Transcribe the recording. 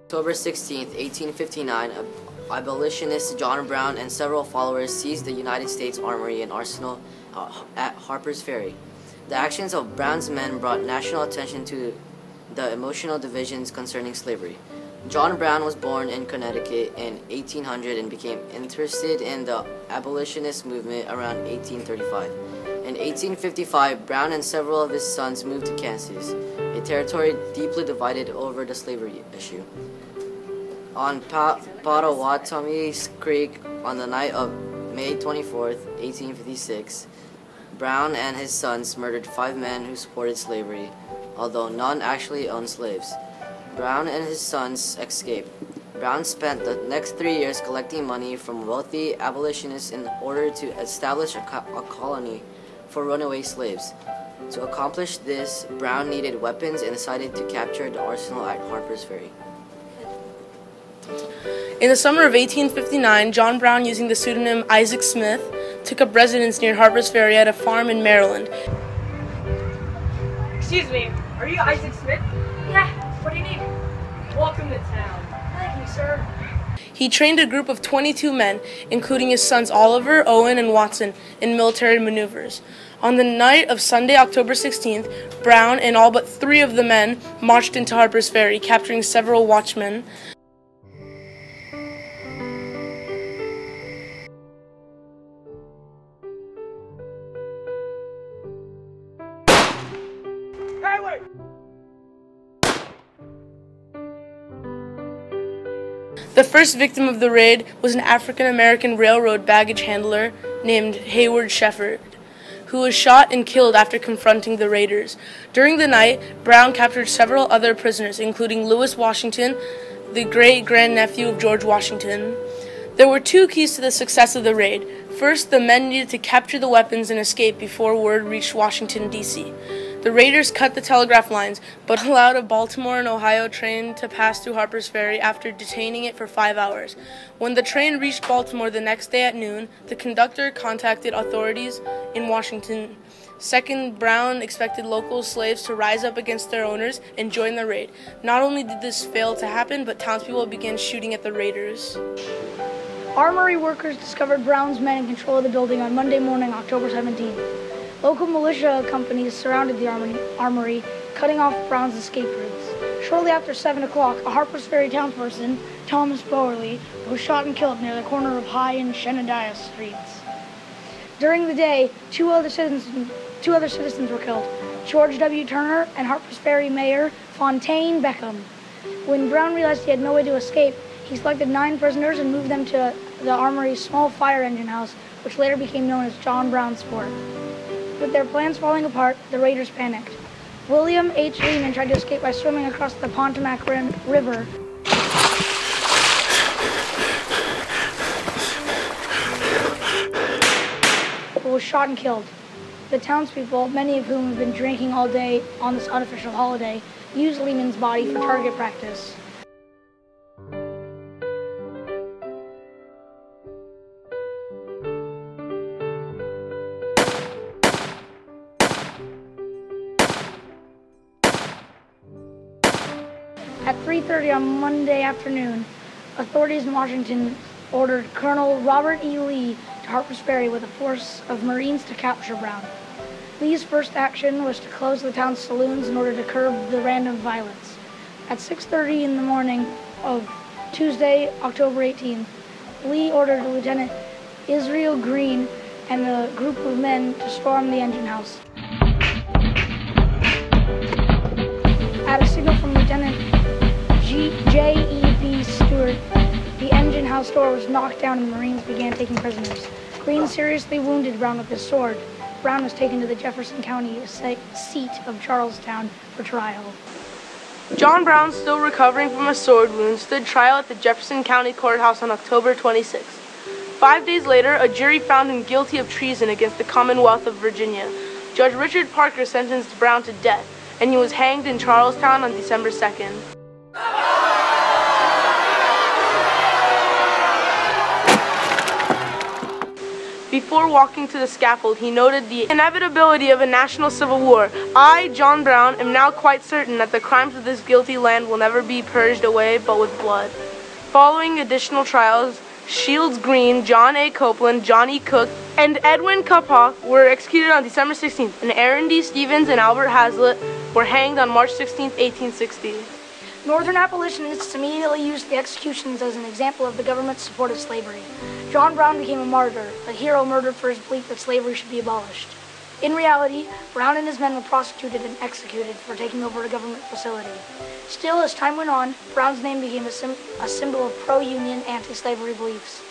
October 16th, 1859, abolitionist John Brown and several followers seized the United States Armory and Arsenal at Harpers Ferry. The actions of Brown's men brought national attention to the emotional divisions concerning slavery. John Brown was born in Connecticut in 1800 and became interested in the abolitionist movement around 1835. In 1855, Brown and several of his sons moved to Kansas, a territory deeply divided over the slavery issue. On Pottawatomie Creek, on the night of May 24, 1856, Brown and his sons murdered 5 men who supported slavery, although none actually owned slaves. Brown and his sons escaped. Brown spent the next 3 years collecting money from wealthy abolitionists in order to establish a colony for runaway slaves. To accomplish this, Brown needed weapons and decided to capture the arsenal at Harpers Ferry. In the summer of 1859, John Brown, using the pseudonym Isaac Smith, took up residence near Harpers Ferry at a farm in Maryland. Excuse me, are you Isaac Smith? Yeah, what do you need? Welcome to town. Thank you, sir. He trained a group of 22 men, including his sons Oliver, Owen, and Watson, in military maneuvers. On the night of Sunday, October 16th, Brown and all but 3 of the men marched into Harpers Ferry, capturing several watchmen. The first victim of the raid was an African-American railroad baggage handler named Hayward Shefford, who was shot and killed after confronting the raiders. During the night, Brown captured several other prisoners, including Lewis Washington, the great-grandnephew of George Washington. There were 2 keys to the success of the raid. First, the men needed to capture the weapons and escape before word reached Washington, D.C. The raiders cut the telegraph lines, but allowed a Baltimore and Ohio train to pass through Harpers Ferry after detaining it for 5 hours. When the train reached Baltimore the next day at noon, the conductor contacted authorities in Washington. Second, Brown expected local slaves to rise up against their owners and join the raid. Not only did this fail to happen, but townspeople began shooting at the raiders. Armory workers discovered Brown's men in control of the building on Monday morning, October 17th. Local militia companies surrounded the armory, cutting off Brown's escape routes. Shortly after 7 o'clock, a Harpers Ferry townsperson, Thomas Bowerly, was shot and killed near the corner of High and Shenandoah Streets. During the day, two other citizens were killed, George W. Turner and Harpers Ferry Mayor Fontaine Beckham. When Brown realized he had no way to escape, he selected 9 prisoners and moved them to the armory's small fire engine house, which later became known as John Brown's Fort. With their plans falling apart, the raiders panicked. William H. Lehman tried to escape by swimming across the Potomac River. But was shot and killed. The townspeople, many of whom had been drinking all day on this unofficial holiday, used Lehman's body for target practice. At 3:30 on Monday afternoon, authorities in Washington ordered Colonel Robert E. Lee to Harpers Ferry with a force of Marines to capture Brown. Lee's first action was to close the town's saloons in order to curb the random violence. At 6:30 in the morning of Tuesday, October 18th, Lee ordered Lieutenant Israel Green and a group of men to storm the engine house. At a signal from Lieutenant J.E.B. Stewart, the engine house door was knocked down and the Marines began taking prisoners. Green seriously wounded Brown with his sword. Brown was taken to the Jefferson County seat of Charlestown for trial. John Brown, still recovering from a sword wound, stood trial at the Jefferson County Courthouse on October 26. 5 days later, a jury found him guilty of treason against the Commonwealth of Virginia. Judge Richard Parker sentenced Brown to death, and he was hanged in Charlestown on December 2nd. Before walking to the scaffold, he noted the inevitability of a national civil war. I, John Brown, am now quite certain that the crimes of this guilty land will never be purged away but with blood. Following additional trials, Shields Green, John A. Copeland, John E. Cook, and Edwin Cuphoff were executed on December 16th, and Aaron D. Stevens and Albert Hazlitt were hanged on March 16, 1860. Northern abolitionists immediately used the executions as an example of the government's support of slavery. John Brown became a martyr, a hero murdered for his belief that slavery should be abolished. In reality, Brown and his men were prosecuted and executed for taking over a government facility. Still, as time went on, Brown's name became a symbol of pro-union, anti-slavery beliefs.